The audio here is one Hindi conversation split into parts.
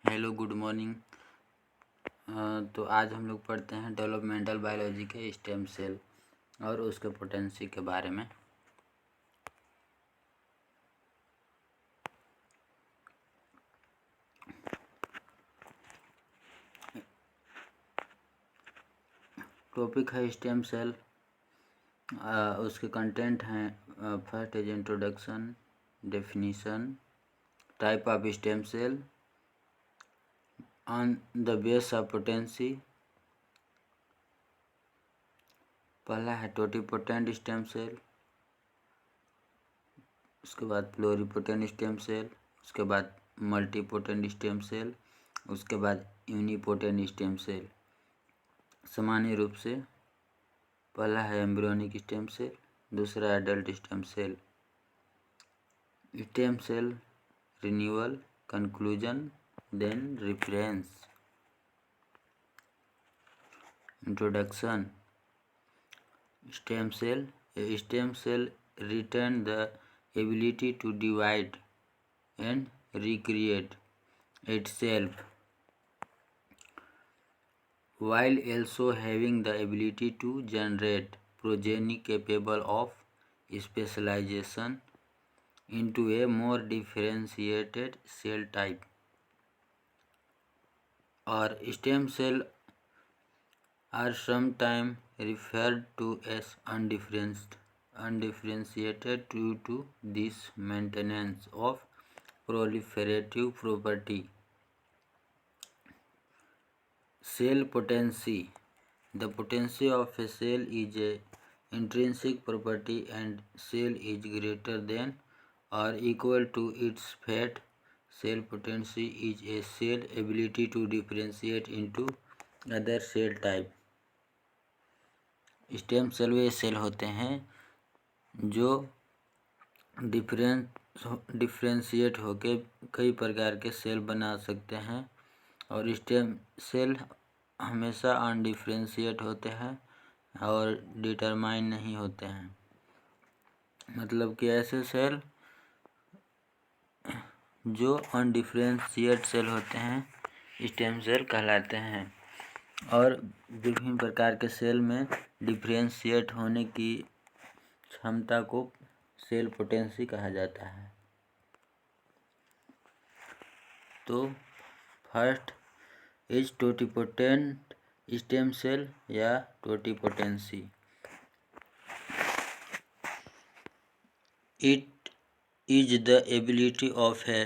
Hello, good morning. तो आज हम लोग पढ़ते हैं डेवलपमेंटल बायोलॉजी के स्टेम सेल और उसके पोटेंसी के बारे में। टॉपिक है स्टेम सेल। उसके कंटेंट हैं, first is introduction, definition, type of stem cell, on the base of potency. पहला है टोटिपोटेंट स्टेम सेल, उसके बाद प्लूरिपोटेंट स्टेम सेल, उसके बाद मल्टीपोटेंट स्टेम सेल, उसके बाद यूनिपोटेंट स्टेम सेल। सामान्य रूप से पहला है एम्ब्रियोनिक स्टेम सेल, दूसरा adult stem cell. Stem cell renewal, conclusion, then reference. Introduction. Stem cell, a stem cell retain the ability to divide and recreate itself while also having the ability to generate progeny capable of specialization into a more differentiated cell type. Or stem cell are sometimes referred to as undifferentiated due to this maintenance of proliferative property. Cell potency. The potency of a cell is a intrinsic property and cell is greater than or equal to its fate. Cell potency is a cell ability to differentiate into other cell type. Stem cell वे सेल होते हैं जो डिफ्रेंशिएट होके कई प्रकार के सेल बना सकते हैं, और स्टेम सेल हमेशा अनडिफ्रेंशिएट होते हैं और डिटरमाइन नहीं होते हैं। मतलब कि ऐसे सेल जो अनडिफ्रेंशिएट सेल होते हैं स्टेम सेल कहलाते हैं, और विभिन्न प्रकार के सेल में डिफ्रेंशिएट होने की क्षमता को सेल पोटेंसी कहा जाता है। तो first is totipotent stem cell या totipotency. It is the ability of a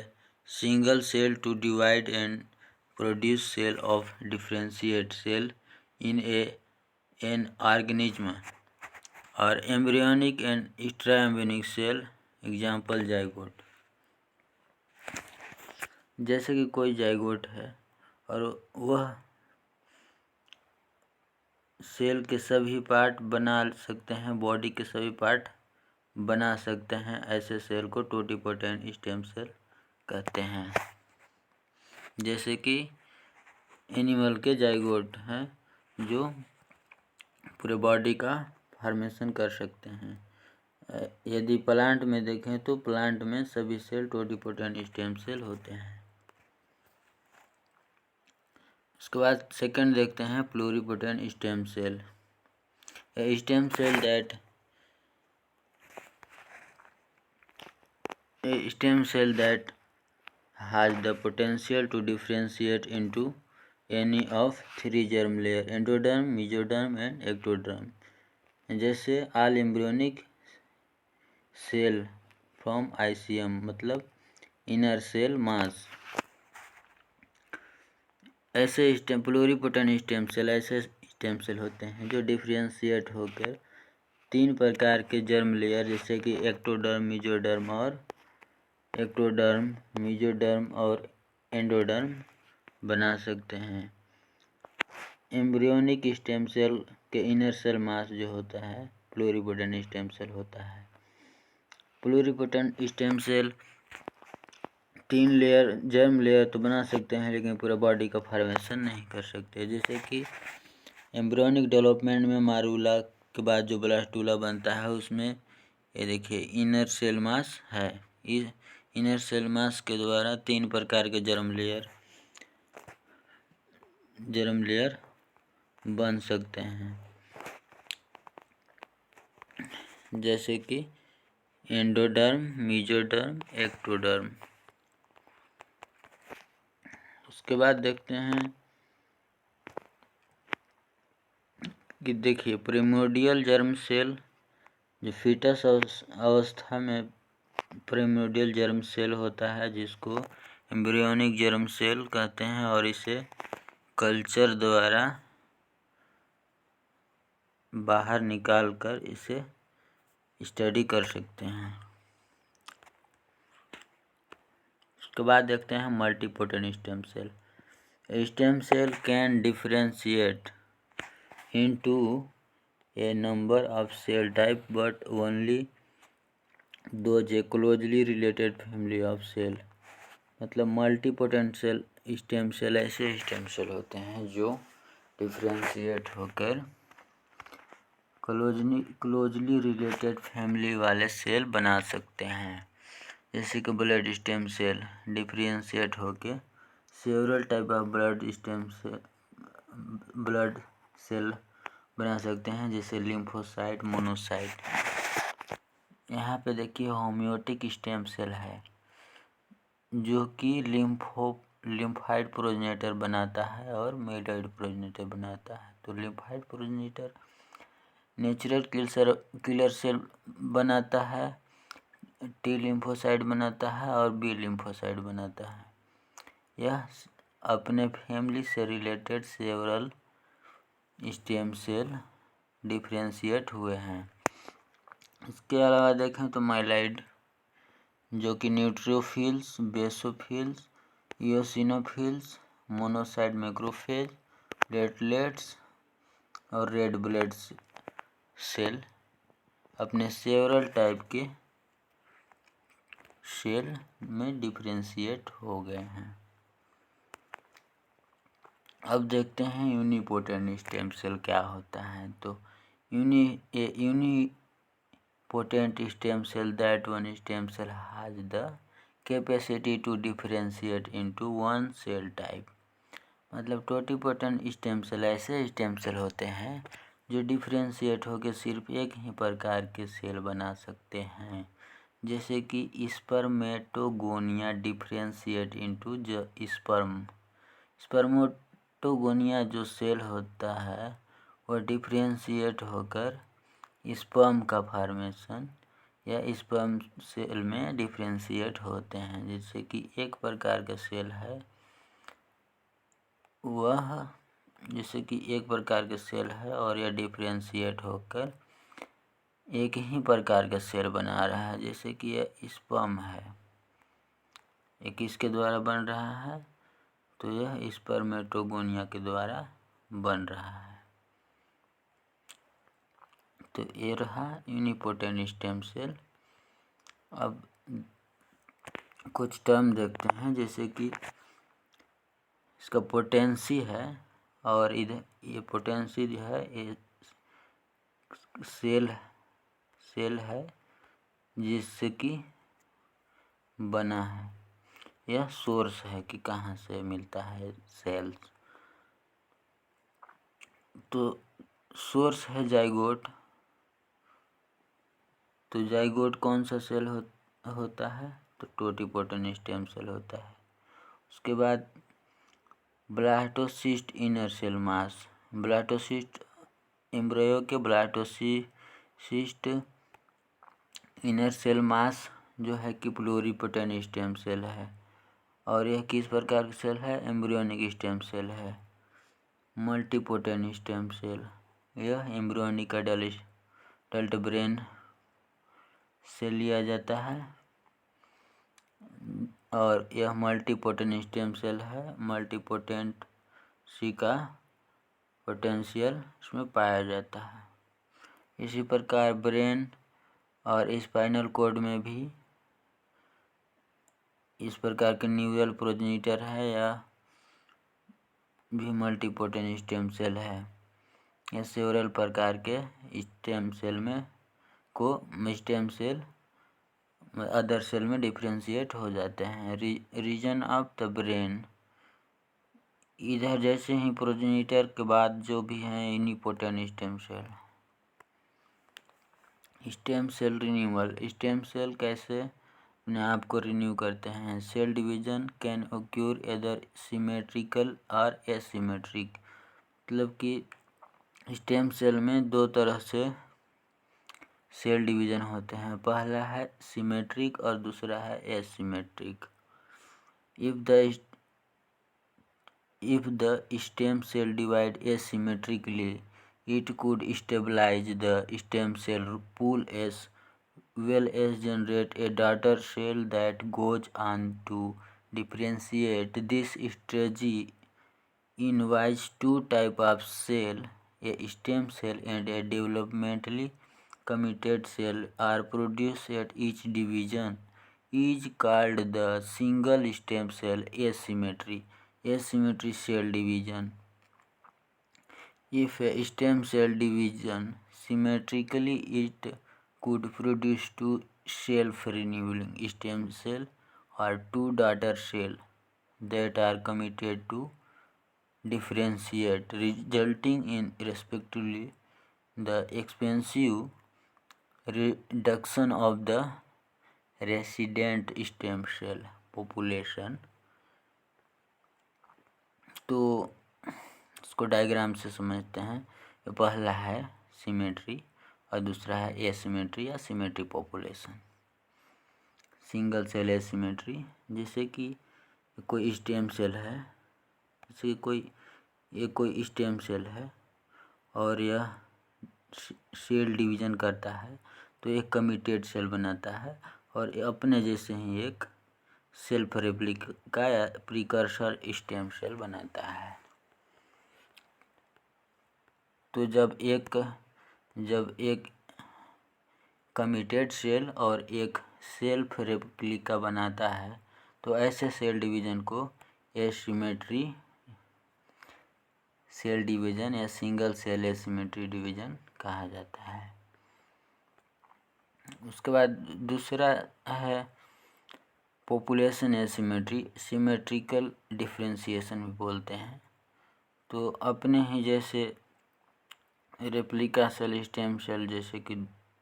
single cell to divide and produce cell of differentiate cell in an organism or embryonic and extraembryonic cell. Example zygote. जैसे कि कोई जाइगोट है और वह सेल के सभी पार्ट बना सकते हैं, बॉडी के सभी पार्ट बना सकते हैं, ऐसे सेल को टोटिपोटेंट स्टेम सेल कहते हैं। जैसे कि एनिमल के जाइगोट हैं जो पूरे बॉडी का फॉर्मेशन कर सकते हैं। यदि प्लांट में देखें तो प्लांट में सभी सेल टोटिपोटेंट स्टेम सेल होते हैं। उसके बाद सेकंड देखते हैं pluripotent stem cell. Stem cell that has the potential to differentiate into any of three germ layer: endoderm, mesoderm and ectoderm. जैसे all embryonic cell from ICM मतलब inner cell mass। ऐसे प्लूरिपोटेंट स्टेम सेल ऐसे स्टेम सेल होते हैं जो डिफ्रेंशिएट होकर तीन प्रकार के जर्म लेयर जैसे कि मेसोडर्म और एंडोडर्म बना सकते हैं। एम्ब्रियोनिक स्टेम सेल के इनर सेल मास जो होता है प्लूरिपोटेंट स्टेम सेल होता है। प्लूरिपोटेंट स्टेम सेल तीन लेयर जर्म लेयर तो बना सकते हैं लेकिन पूरा बॉडी का फॉर्मेशन नहीं कर सकते। जैसे कि एम्ब्रियोनिक डेवलपमेंट में मारूला के बाद जो ब्लास्टूला बनता है उसमें ये देखिए इनर सेल मास है। इस इनर सेल मास के द्वारा तीन प्रकार के जर्म लेयर जर्म लेयर बन सकते हैं, जैसे कि एंडोडर्म, मेसोडर्म, एक्टोडर्म। उसके बाद देखते हैं कि देखिए प्रिमोर्डियल जर्म सेल, जो फीटस अवस्था में प्रिमोर्डियल जर्म सेल होता है, जिसको एम्ब्रियोनिक जर्म सेल कहते हैं, और इसे कल्चर द्वारा बाहर निकाल कर इसे स्टडी कर सकते हैं। उसके बाद देखते हैं multipotent stem cell. Stem cell can differentiate into a number of cell type but only those a closely related family of cell। मतलब मल्टीपोटेंट सेल स्टेम सेल ऐसे स्टेम सेल होते हैं जो डिफरेंशिएट होकर क्लोजली रिलेटेड फैमिली वाले सेल बना सकते हैं, जैसे कि ब्लड स्टेम सेल डिफरेंशिएट होकर several type of blood cell बना सकते हैं, जैसे लिम्फोसाइट, मोनोसाइट। यहाँ पे देखिए होम्योटिक स्टेम सेल है जो कि लिम्फाइड प्रोजेनेटर बनाता है और मेडॉइड प्रोजेनेटर बनाता है। तो lymphoid progenitor natural killer cell बनाता है, टी लिम्फोसाइट बनाता है और बी लिम्फोसाइट बनाता है। यह अपने फैमिली से related several stem cell differentiate हुए हैं। इसके अलावा देखें तो माइलाइड, जो कि neutrophils, basophils, eosinophils, monocyte macrophage, platelets और रेड ब्लड सेल अपने सेवरल टाइप के सेल में डिफरेंशिएट हो गए हैं। अब देखते हैं यूनिपोटेंट स्टेम सेल क्या होता है। तो unipotent stem cell, that one stem cell has the capacity to differentiate into one cell type. मतलब टोटिपोटेंट स्टेम सेल ऐसे स्टेम सेल होते हैं जो डिफरेंशिएट होकर सिर्फ एक ही प्रकार के सेल बना सकते हैं, जैसे कि स्पर्मेटोगोनिया डिफरेंशिएट इनटू स्पर्मेटोगोनिया जो सेल होता है वह डिफरेंशिएट होकर स्पर्म का फॉर्मेशन या स्पर्म सेल में डिफरेंशिएट होते हैं। जैसे कि एक प्रकार का सेल है और यह डिफरेंशिएट होकर एक ही प्रकार का सेल बना रहा है, जैसे कि यह स्पर्म है, एक इसके द्वारा बन रहा है, तो यह स्पर्मेटोगोनिया के द्वारा बन रहा है। तो ये रहा यूनिपोटेंट स्टेम सेल। अब कुछ टर्म देखते हैं, जैसे कि इसका पोटेंसी है, और इधर ये पोटेंसी जो है ये सेल है जिससे कि बना है। यह सोर्स है कि कहाँ से मिलता है सेल्स। तो सोर्स है जाइगोट। तो जाइगोट कौन सा सेल होता है? तो टोटिपोटेंट स्टेम सेल होता है। उसके बाद blastocyst inner cell mass. Blastocyst embryo के ब्लास्टोसिस्ट इनर सेल मास जो है कि प्लूरिपोटेंट स्टेम सेल है, और यह किस प्रकार का सेल है? एम्ब्रियोनिक स्टेम सेल है। मल्टीपोटेंट स्टेम सेल, यह एम्ब्रियोनिक अडल्ट ब्रेन से लिया जाता है, और यह मल्टीपोटेंट स्टेम सेल है। मल्टीपोटेंट सी का पोटेंशियल इसमें पाया जाता है। इसी प्रकार ब्रेन और स्पाइनल कॉर्ड में भी इस प्रकार के न्यूरल प्रोजेनिटर है, या भी मल्टीपोटेंट स्टेम सेल है। यह सेवरल प्रकार के स्टेम सेल अदर सेल में डिफरेंशिएट हो जाते हैं। रीजन ऑफ द ब्रेन इधर जैसे ही प्रोजेनिटर के बाद जो भी है unipotent stem cell. Stem cell renewal, stem cell कैसे अपने आप को रिन्यू करते हैं। Cell division can occur either symmetrical और एसिमेट्रिक, मतलब कि स्टेम सेल में दो तरह से सेल डिवीजन होते हैं, पहला है सिमेट्रिक और दूसरा है asymmetric. If the stem cell divide asymmetrically, it could stabilize the stem cell pool as well as generate a daughter cell that goes on to differentiate. This strategy involves two types of cell, a stem cell and a developmentally committed cell are produced at each division, is called the single stem cell asymmetry. Asymmetry cell division. If a stem cell division symmetrically, it could produce two self-renewing stem cell or two daughter cells that are committed to differentiate, resulting in respectively the expensive reduction of the resident stem cell population। तो इसको डायग्राम से समझते हैं। ये पहला है सिमेट्री और दूसरा है एसिमेट्री या symmetry population. Single cell asymmetry, जैसे कि कोई स्टेम सेल है, जैसे कोई स्टेम सेल है और यह सेल डिवीजन करता है तो एक कमिटेड सेल बनाता है और अपने जैसे ही एक सेल्फ रेप्लिका या प्रिकर्सर स्टेम सेल बनाता है। तो जब एक कमिटेड सेल और एक सेल्फ रेप्लिका बनाता है तो ऐसे सेल डिवीजन को एसिमेट्री सेल डिवीजन या सिंगल सेल एसिमेट्री डिवीजन कहा जाता है। उसके बाद दूसरा है पॉपुलेशन एसिमेट्री, सिमेट्रिकल डिफरेंशिएशन भी बोलते हैं। तो अपने ही जैसे रेप्लिका सेल स्टेम सेल जैसे कि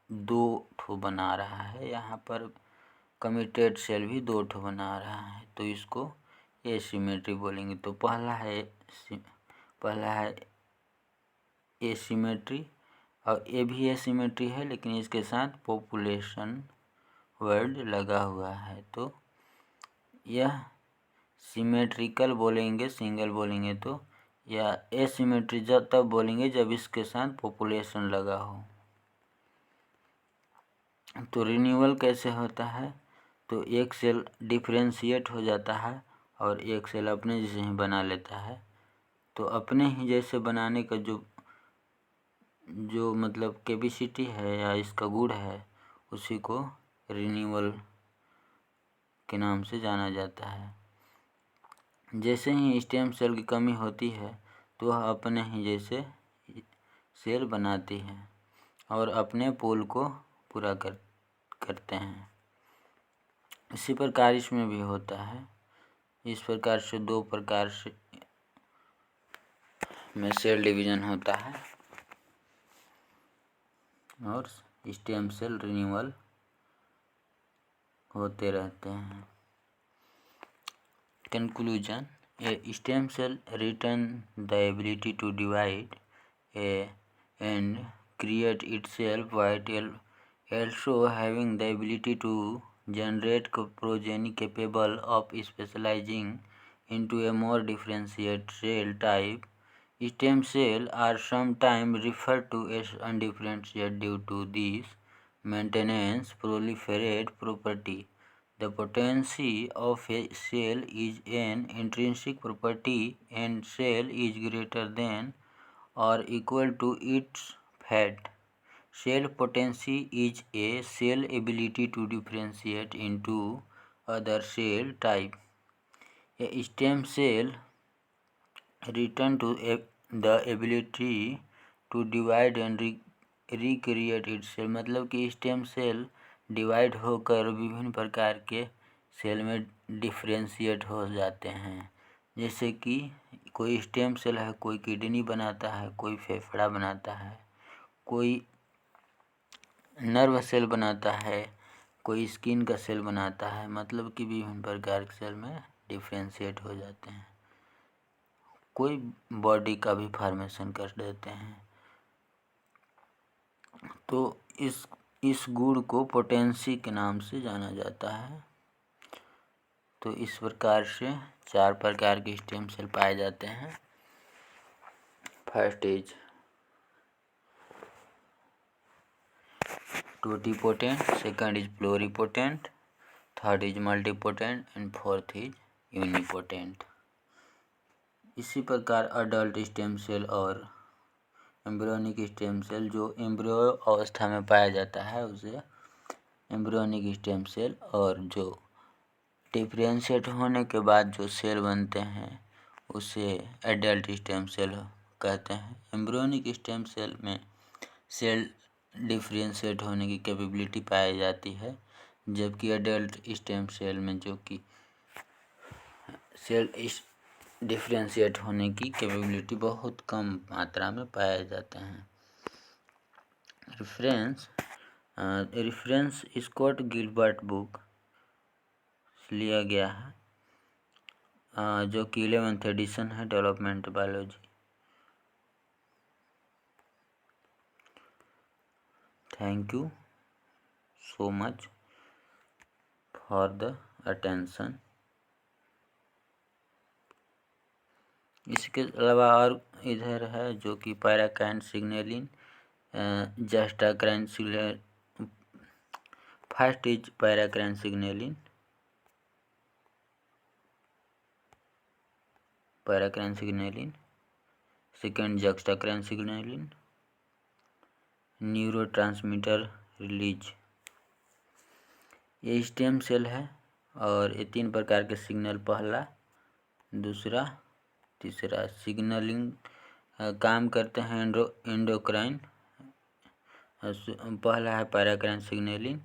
दो ठो बना रहा है, यहाँ पर कमिटेड सेल भी दो ठो बना रहा है तो इसको एसिमेट्री बोलेंगे। तो पहला है एसिमेट्री और ये भी एसिमेट्री है लेकिन इसके साथ पॉपुलेशन वर्ड लगा हुआ है। तो यह सिमेट्रिकल बोलेंगे, सिंगल बोलेंगे तो, या एसिमेट्री जब तब बोलेंगे जब इसके साथ पॉपुलेशन लगा हो। तो रिन्यूअल कैसे होता है, तो एक सेल डिफरेंशिएट हो जाता है और एक सेल अपने जैसे ही बना लेता है। तो अपने ही जैसे बनाने का जो मतलब कैपेसिटी है या इसका गुण है उसी को रिन्यूअल के नाम से जाना जाता है। जैसे ही स्टेम सेल की कमी होती है तो वह अपने ही जैसे सेल बनाती है और अपने पूल को पूरा करते हैं। इसी प्रकार इसमें भी होता है। इस प्रकार से दो प्रकार से में सेल डिवीजन होता है और स्टेम सेल रिन्यूअल होते रहते हैं। Conclusion: a stem cell retain the ability to divide and create itself while also having the ability to generate progeny capable of specializing into a more differentiated cell type. Stem cells are sometimes referred to as undifferentiated due to this maintenance proliferate property. The potency of a cell is an intrinsic property and cell is greater than or equal to its fate. Cell potency is a cell ability to differentiate into other cell type. A stem cell return to the ability to divide and recreate itself, मतलब कि स्टेम सेल डिवाइड होकर विभिन्न प्रकार के सेल में डिफ्रेंशिएट हो जाते हैं। जैसे कि कोई स्टेम सेल है, कोई किडनी बनाता है, कोई फेफड़ा बनाता है, कोई नर्व सेल बनाता है, कोई स्किन का सेल बनाता है। मतलब कि विभिन्न प्रकार के सेल में डिफ्रेंशिएट हो जाते हैं। कोई बॉडी का भी फॉर्मेशन कर देते हैं। तो इस गुण को पोटेंसी के नाम से जाना जाता है। तो इस प्रकार से 4 प्रकार के स्टेम सेल पाए जाते हैं। First is totipotent, second is pluripotent, third is multipotent and fourth is unipotent. इसी प्रकार अडल्ट स्टेम सेल और एम्ब्रियोनिक स्टेम सेल, जो एम्ब्रियो अवस्था में पाया जाता है उसे एम्ब्रियोनिक स्टेम सेल, और जो डिफ्रेंशिएट होने के बाद जो सेल बनते हैं उसे एडल्ट स्टेम सेल कहते हैं। एम्ब्रियोनिक स्टेम सेल में सेल डिफ्रेंशिएट होने की कैपेबिलिटी पाई जाती है, जबकि एडल्ट स्टेम सेल में जो कि सेल डिफ्रेंशिएट होने की कैपेबिलिटी बहुत कम मात्रा में पाए जाते हैं। रेफरेंस स्कॉट गिलबर्ट बुक लिया गया है, जो कि 11th एडिशन है, development biology. Thank you so much for the attention. इसके अलावा और इधर है जो कि paracrine signalling, juxtacrine signal. First is paracrine signalling, second juxtacrine signalling, neurotransmitter release. ये स्टेम सेल है और ये 3 प्रकार के सिग्नल, पहला, दूसरा, तीसरा सिग्नलिंग काम करते हैं एंडोक्राइन। पहला है पैराक्राइन सिग्नलिंग,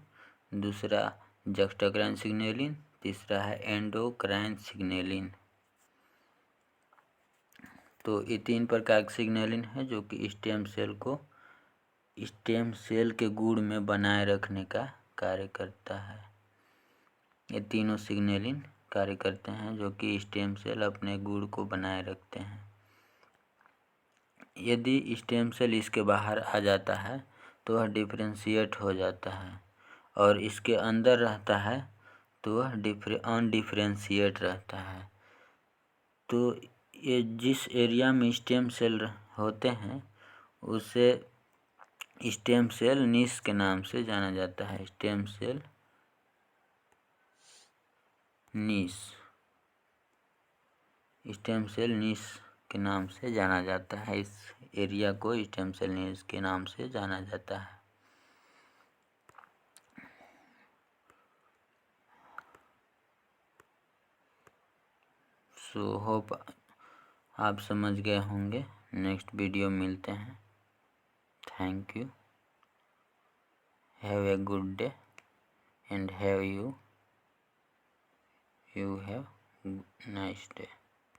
दूसरा जस्टाक्राइन सिग्नलिंग, तीसरा है एंडोक्राइन सिग्नलिंग। तो ये 3 प्रकार के सिग्नलिंग है जो कि स्टेम सेल के गुण में बनाए रखने का कार्य करता है। ये तीनों सिग्नलिंग कार्य करते हैं जो कि स्टेम सेल अपने गुण को बनाए रखते हैं। यदि स्टेम सेल इसके बाहर आ जाता है तो वह डिफ्रेंशिएट हो जाता है, और इसके अंदर रहता है तो वह अनडिफ्रेंशिएट रहता है। तो ये जिस एरिया में स्टेम सेल होते हैं उसे स्टेम सेल नीश के नाम से जाना जाता है। स्टेम सेल नीश के नाम से जाना जाता है। इस एरिया को स्टेम सेल नीश के नाम से जाना जाता है। सो होप आप समझ गए होंगे। नेक्स्ट वीडियो मिलते हैं। Thank you. Have a good day and have you have nice day.